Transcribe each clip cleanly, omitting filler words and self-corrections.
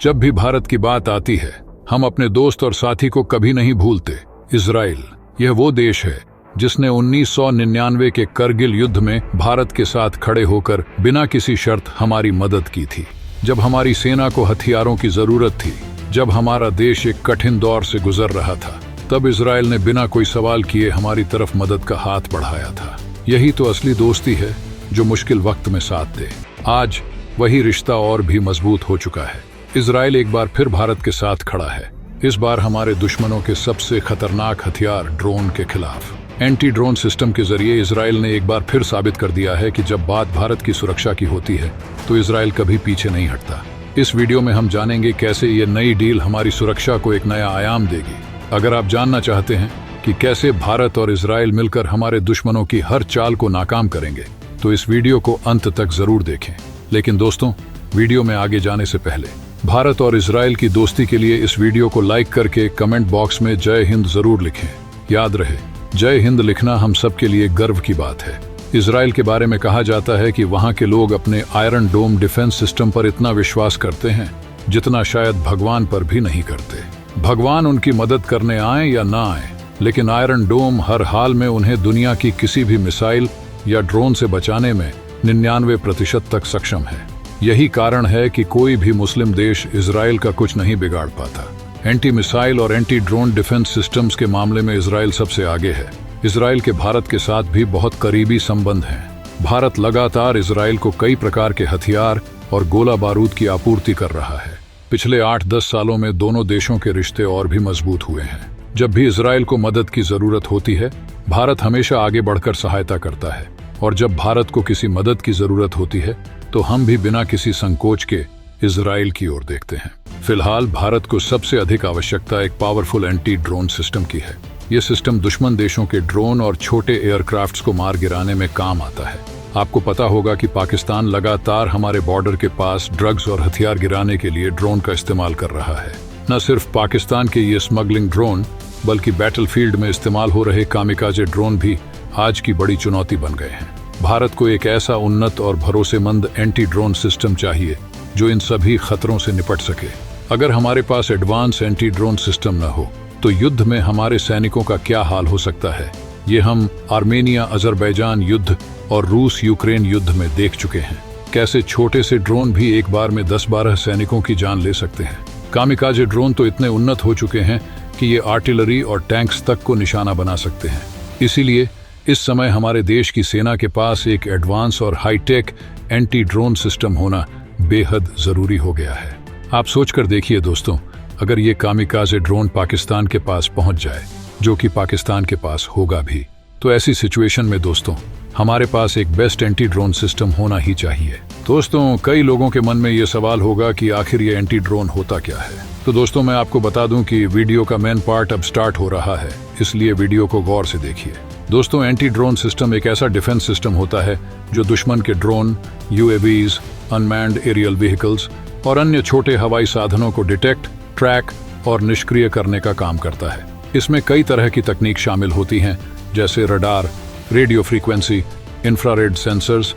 जब भी भारत की बात आती है हम अपने दोस्त और साथी को कभी नहीं भूलते, इजराइल। यह वो देश है जिसने 1999 के करगिल युद्ध में भारत के साथ खड़े होकर बिना किसी शर्त हमारी मदद की थी। जब हमारी सेना को हथियारों की जरूरत थी, जब हमारा देश एक कठिन दौर से गुजर रहा था, तब इजराइल ने बिना कोई सवाल किए हमारी तरफ मदद का हाथ बढ़ाया था। यही तो असली दोस्ती है जो मुश्किल वक्त में साथ दे। आज वही रिश्ता और भी मजबूत हो चुका है। इजराइल एक बार फिर भारत के साथ खड़ा है, इस बार हमारे दुश्मनों के सबसे खतरनाक हथियार ड्रोन के खिलाफ। एंटी ड्रोन सिस्टम के जरिए इजराइल ने एक बार फिर साबित कर दिया है कि जब बात भारत की सुरक्षा की होती है तो इजराइल कभी पीछे नहीं हटता। इस वीडियो में हम जानेंगे कैसे ये नई डील हमारी सुरक्षा को एक नया आयाम देगी। अगर आप जानना चाहते हैं कि कैसे भारत और इजराइल मिलकर हमारे दुश्मनों की हर चाल को नाकाम करेंगे, तो इस वीडियो को अंत तक जरूर देखें। लेकिन दोस्तों, वीडियो में आगे जाने से पहले भारत और इजराइल की दोस्ती के लिए इस वीडियो को लाइक करके कमेंट बॉक्स में जय हिंद जरूर लिखें। याद रहे, जय हिंद लिखना हम सबके लिए गर्व की बात है। इजराइल के बारे में कहा जाता है कि वहां के लोग अपने आयरन डोम डिफेंस सिस्टम पर इतना विश्वास करते हैं जितना शायद भगवान पर भी नहीं करते। भगवान उनकी मदद करने आए या ना आए, लेकिन आयरन डोम हर हाल में उन्हें दुनिया की किसी भी मिसाइल या ड्रोन से बचाने में 99% तक सक्षम है। यही कारण है कि कोई भी मुस्लिम देश इजराइल का कुछ नहीं बिगाड़ पाता। एंटी मिसाइल और एंटी ड्रोन डिफेंस सिस्टम्स के मामले में इजराइल सबसे आगे है। इजराइल के भारत के साथ भी बहुत करीबी संबंध हैं। भारत लगातार इजराइल को कई प्रकार के हथियार और गोला बारूद की आपूर्ति कर रहा है। पिछले 8-10 सालों में दोनों देशों के रिश्ते और भी मजबूत हुए हैं। जब भी इजराइल को मदद की जरूरत होती है, भारत हमेशा आगे बढ़कर सहायता करता है, और जब भारत को किसी मदद की जरूरत होती है तो हम भी बिना किसी संकोच के इजराइल की ओर देखते हैं। फिलहाल भारत को सबसे अधिक आवश्यकता एक पावरफुल एंटी ड्रोन सिस्टम की है। यह सिस्टम दुश्मन देशों के ड्रोन और छोटे एयरक्राफ्ट्स को मार गिराने में काम आता है। आपको पता होगा कि पाकिस्तान लगातार हमारे बॉर्डर के पास ड्रग्स और हथियार गिराने के लिए ड्रोन का इस्तेमाल कर रहा है। न सिर्फ पाकिस्तान के ये स्मगलिंग ड्रोन, बल्कि बैटलफील्ड में इस्तेमाल हो रहे कामिकाजे ड्रोन भी आज की बड़ी चुनौती बन गए हैं। भारत को एक ऐसा उन्नत और भरोसेमंद एंटी ड्रोन सिस्टम चाहिए जो इन सभी खतरों से निपट सके। अगर हमारे पास एडवांस एंटी ड्रोन सिस्टम न हो तो युद्ध में हमारे सैनिकों का क्या हाल हो सकता है, ये हम आर्मेनिया अजरबैजान युद्ध और रूस यूक्रेन युद्ध में देख चुके हैं। कैसे छोटे से ड्रोन भी एक बार में 10-12 सैनिकों की जान ले सकते हैं। कामिकाजे ड्रोन तो इतने उन्नत हो चुके हैं कि ये आर्टिलरी और टैंक्स तक को निशाना बना सकते हैं। इसीलिए इस समय हमारे देश की सेना के पास एक एडवांस और हाईटेक एंटी ड्रोन सिस्टम होना बेहद जरूरी हो गया है। आप सोचकर देखिए दोस्तों, अगर ये कामिकाजे ड्रोन पाकिस्तान के पास पहुंच जाए, जो कि पाकिस्तान के पास होगा भी, तो ऐसी सिचुएशन में दोस्तों हमारे पास एक बेस्ट एंटी ड्रोन सिस्टम होना ही चाहिए। दोस्तों, कई लोगों के मन में ये सवाल होगा कि आखिर ये एंटी ड्रोन होता क्या है। तो दोस्तों, मैं आपको बता दूं कि वीडियो का मेन पार्ट अब स्टार्ट हो रहा है, इसलिए वीडियो को गौर से देखिए। दोस्तों, एंटी ड्रोन सिस्टम एक ऐसा डिफेंस सिस्टम होता है जो दुश्मन के drone, UAVs, unmanned aerial vehicles और अन्य छोटे हवाई साधनों को डिटेक्ट, ट्रैक और निष्क्रिय करने का काम करता है। इसमें कई तरह की तकनीक शामिल होती हैं, जैसे radar, radio frequency, infrared sensors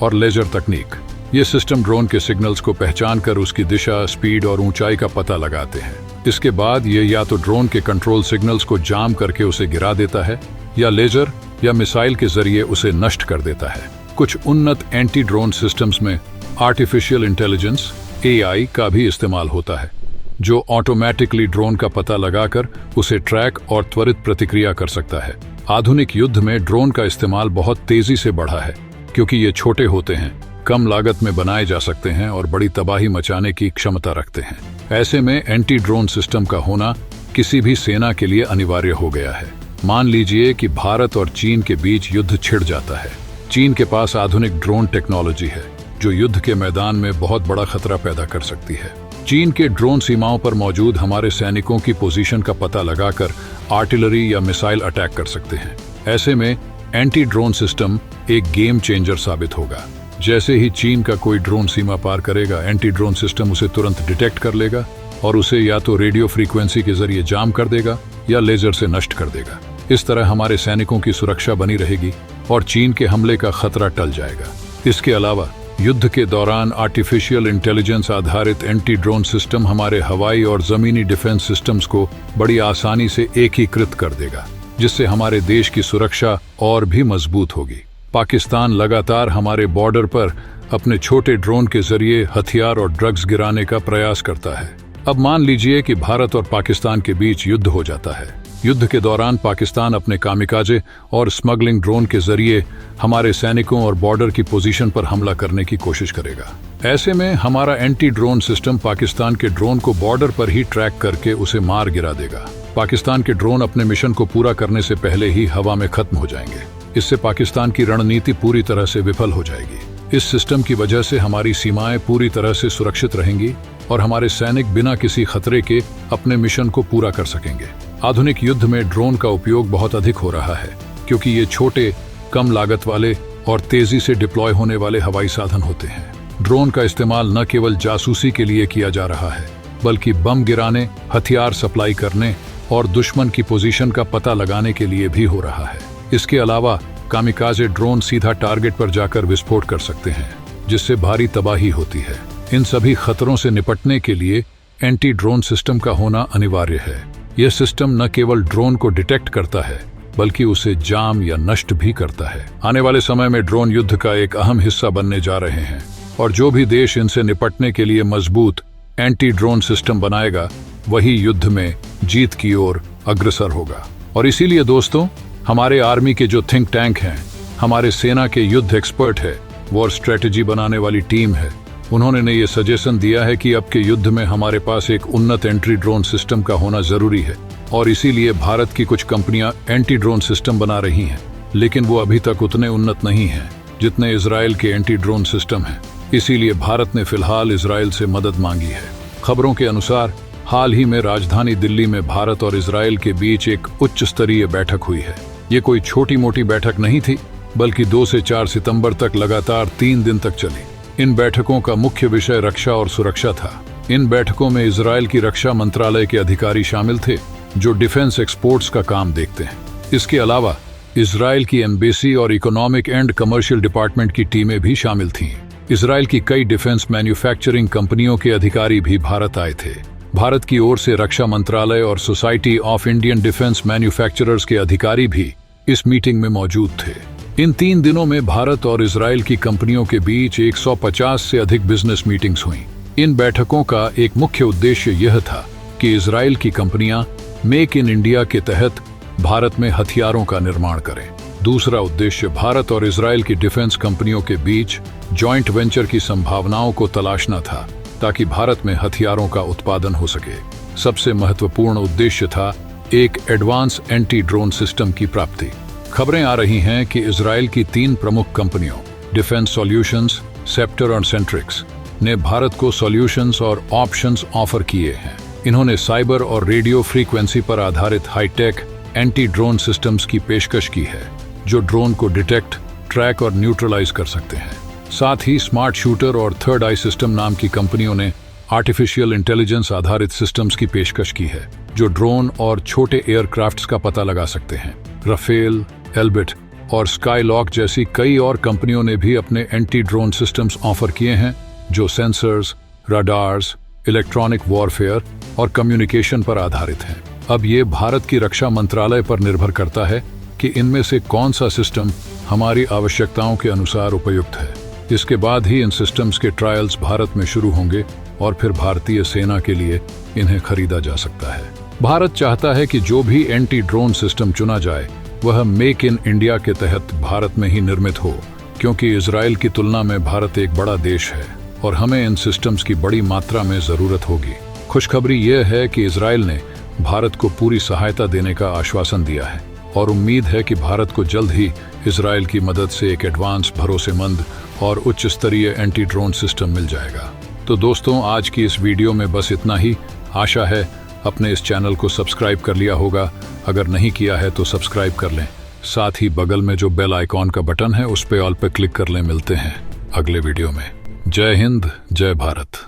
और लेजर तकनीक। ये सिस्टम ड्रोन के सिग्नल्स को पहचान कर उसकी दिशा, स्पीड और ऊंचाई का पता लगाते हैं। इसके बाद ये या तो ड्रोन के कंट्रोल सिग्नल्स को जाम करके उसे गिरा देता है, या लेजर या मिसाइल के जरिए उसे नष्ट कर देता है। कुछ उन्नत एंटी ड्रोन सिस्टम्स में आर्टिफिशियल इंटेलिजेंस (AI) का भी इस्तेमाल होता है, जो ऑटोमेटिकली ड्रोन का पता लगाकर उसे ट्रैक और त्वरित प्रतिक्रिया कर सकता है। आधुनिक युद्ध में ड्रोन का इस्तेमाल बहुत तेजी से बढ़ा है, क्योंकि ये छोटे होते हैं, कम लागत में बनाए जा सकते हैं और बड़ी तबाही मचाने की क्षमता रखते हैं। ऐसे में एंटी ड्रोन सिस्टम का होना किसी भी सेना के लिए अनिवार्य हो गया है। मान लीजिए कि भारत और चीन के बीच युद्ध छिड़ जाता है। चीन के पास आधुनिक ड्रोन टेक्नोलॉजी है जो युद्ध के मैदान में बहुत बड़ा खतरा पैदा कर सकती है। चीन के ड्रोन सीमाओं पर मौजूद हमारे सैनिकों की पोजीशन का पता लगाकर आर्टिलरी या मिसाइल अटैक कर सकते हैं। ऐसे में एंटी ड्रोन सिस्टम एक गेम चेंजर साबित होगा। जैसे ही चीन का कोई ड्रोन सीमा पार करेगा, एंटी ड्रोन सिस्टम उसे तुरंत डिटेक्ट कर लेगा और उसे या तो रेडियो फ्रीक्वेंसी के जरिए जाम कर देगा या लेजर से नष्ट कर देगा। इस तरह हमारे सैनिकों की सुरक्षा बनी रहेगी और चीन के हमले का खतरा टल जाएगा। इसके अलावा युद्ध के दौरान आर्टिफिशियल इंटेलिजेंस आधारित एंटी ड्रोन सिस्टम हमारे हवाई और जमीनी डिफेंस सिस्टम्स को बड़ी आसानी से एकीकृत कर देगा, जिससे हमारे देश की सुरक्षा और भी मजबूत होगी। पाकिस्तान लगातार हमारे बॉर्डर पर अपने छोटे ड्रोन के जरिए हथियार और ड्रग्स गिराने का प्रयास करता है। अब मान लीजिए कि भारत और पाकिस्तान के बीच युद्ध हो जाता है। युद्ध के दौरान पाकिस्तान अपने कामिकाजे और स्मगलिंग ड्रोन के जरिए हमारे सैनिकों और बॉर्डर की पोजीशन पर हमला करने की कोशिश करेगा। ऐसे में हमारा एंटी ड्रोन सिस्टम पाकिस्तान के ड्रोन को बॉर्डर पर ही ट्रैक करके उसे मार गिरा देगा। पाकिस्तान के ड्रोन अपने मिशन को पूरा करने से पहले ही हवा में खत्म हो जाएंगे। इससे पाकिस्तान की रणनीति पूरी तरह से विफल हो जाएगी। इस सिस्टम की वजह से हमारी सीमाएं पूरी तरह से सुरक्षित रहेंगी और हमारे सैनिक बिना किसी खतरे के अपने मिशन को पूरा कर सकेंगे। आधुनिक युद्ध में ड्रोन का उपयोग बहुत अधिक हो रहा है, क्योंकि ये छोटे, कम लागत वाले और तेजी से डिप्लॉय होने वाले हवाई साधन होते हैं। ड्रोन का इस्तेमाल न केवल जासूसी के लिए किया जा रहा है, बल्कि बम गिराने, हथियार सप्लाई करने और दुश्मन की पोजीशन का पता लगाने के लिए भी हो रहा है। इसके अलावा कामिकाजे ड्रोन सीधा टारगेट पर जाकर विस्फोट कर सकते हैं, जिससे भारी तबाही होती है। इन सभी खतरों से निपटने के लिए एंटी ड्रोन सिस्टम का होना अनिवार्य है। यह सिस्टम न केवल ड्रोन को डिटेक्ट करता है, बल्कि उसे जाम या नष्ट भी करता है। आने वाले समय में ड्रोन युद्ध का एक अहम हिस्सा बनने जा रहे हैं, और जो भी देश इनसे निपटने के लिए मजबूत एंटी ड्रोन सिस्टम बनाएगा, वही युद्ध में जीत की ओर अग्रसर होगा। और इसीलिए दोस्तों, हमारे आर्मी के जो थिंक टैंक हैं, हमारे सेना के युद्ध एक्सपर्ट है, वॉर स्ट्रेटेजी बनाने वाली टीम है, उन्होंने ये सजेशन दिया है कि अब के युद्ध में हमारे पास एक उन्नत एंटी ड्रोन सिस्टम का होना जरूरी है। और इसीलिए भारत की कुछ कंपनियां एंटी ड्रोन सिस्टम बना रही हैं, लेकिन वो अभी तक उतने उन्नत नहीं हैं जितने इजराइल के एंटी ड्रोन सिस्टम हैं। इसीलिए भारत ने फिलहाल इजराइल से मदद मांगी है। खबरों के अनुसार हाल ही में राजधानी दिल्ली में भारत और इजराइल के बीच एक उच्च स्तरीय बैठक हुई है। ये कोई छोटी मोटी बैठक नहीं थी, बल्कि 2 से 4 सितंबर तक लगातार 3 दिन तक चली। इन बैठकों का मुख्य विषय रक्षा और सुरक्षा था। इन बैठकों में इजराइल की रक्षा मंत्रालय के अधिकारी शामिल थे, जो डिफेंस एक्सपोर्ट्स का काम देखते हैं। इसके अलावा इजराइल की एम्बेसी और इकोनॉमिक एंड कमर्शियल डिपार्टमेंट की टीमें भी शामिल थीं। इजराइल की कई डिफेंस मैन्युफैक्चरिंग कंपनियों के अधिकारी भी भारत आए थे। भारत की ओर से रक्षा मंत्रालय और society of Indian defence manufacturers के अधिकारी भी इस मीटिंग में मौजूद थे। इन 3 दिनों में भारत और इजराइल की कंपनियों के बीच 150 से अधिक बिजनेस मीटिंग्स हुईं। इन बैठकों का एक मुख्य उद्देश्य यह था कि इजराइल की कंपनियां मेक इन इंडिया के तहत भारत में हथियारों का निर्माण करें। दूसरा उद्देश्य भारत और इजराइल की डिफेंस कंपनियों के बीच जॉइंट वेंचर की संभावनाओं को तलाशना था, ताकि भारत में हथियारों का उत्पादन हो सके। सबसे महत्वपूर्ण उद्देश्य था एक एडवांस एंटी ड्रोन सिस्टम की प्राप्ति। खबरें आ रही हैं कि इजराइल की 3 प्रमुख कंपनियों डिफेंस सॉल्यूशंस, सेप्टर और सेंट्रिक्स ने भारत को सॉल्यूशंस और ऑप्शंस ऑफर किए हैं। इन्होंने साइबर और रेडियो फ्रीक्वेंसी पर आधारित हाईटेक एंटी ड्रोन सिस्टम्स की पेशकश की है, जो ड्रोन को डिटेक्ट, ट्रैक और न्यूट्रलाइज कर सकते हैं। साथ ही स्मार्ट शूटर और थर्ड आई सिस्टम नाम की कंपनियों ने आर्टिफिशियल इंटेलिजेंस आधारित सिस्टम्स की पेशकश की है, जो ड्रोन और छोटे एयरक्राफ्ट्स का पता लगा सकते हैं। राफेल, एल्बिट और स्काईलॉक जैसी कई और कंपनियों ने भी अपने एंटी ड्रोन सिस्टम्स ऑफर किए हैं, जो सेंसर्स, रडार्स, इलेक्ट्रॉनिक वॉरफेयर और कम्युनिकेशन पर आधारित हैं। अब ये भारत की रक्षा मंत्रालय पर निर्भर करता है कि इनमें से कौन सा सिस्टम हमारी आवश्यकताओं के अनुसार उपयुक्त है। इसके बाद ही इन सिस्टम्स के ट्रायल्स भारत में शुरू होंगे और फिर भारतीय सेना के लिए इन्हें खरीदा जा सकता है। भारत चाहता है कि जो भी एंटी ड्रोन सिस्टम चुना जाए वह मेक इन इंडिया के तहत भारत में ही निर्मित हो, क्योंकि इजराइल की तुलना में भारत एक बड़ा देश है और हमें इन सिस्टम्स की बड़ी मात्रा में जरूरत होगी। खुशखबरी यह है कि इजराइल ने भारत को पूरी सहायता देने का आश्वासन दिया है और उम्मीद है कि भारत को जल्द ही इजराइल की मदद से एक एडवांस, भरोसेमंद और उच्च स्तरीय एंटी ड्रोन सिस्टम मिल जाएगा। तो दोस्तों, आज की इस वीडियो में बस इतना ही। आशा है अपने इस चैनल को सब्सक्राइब कर लिया होगा। अगर नहीं किया है तो सब्सक्राइब कर लें। साथ ही बगल में जो बेल आइकॉन का बटन है उस पे ऑल पे क्लिक कर लें। मिलते हैं अगले वीडियो में। जय हिंद, जय भारत।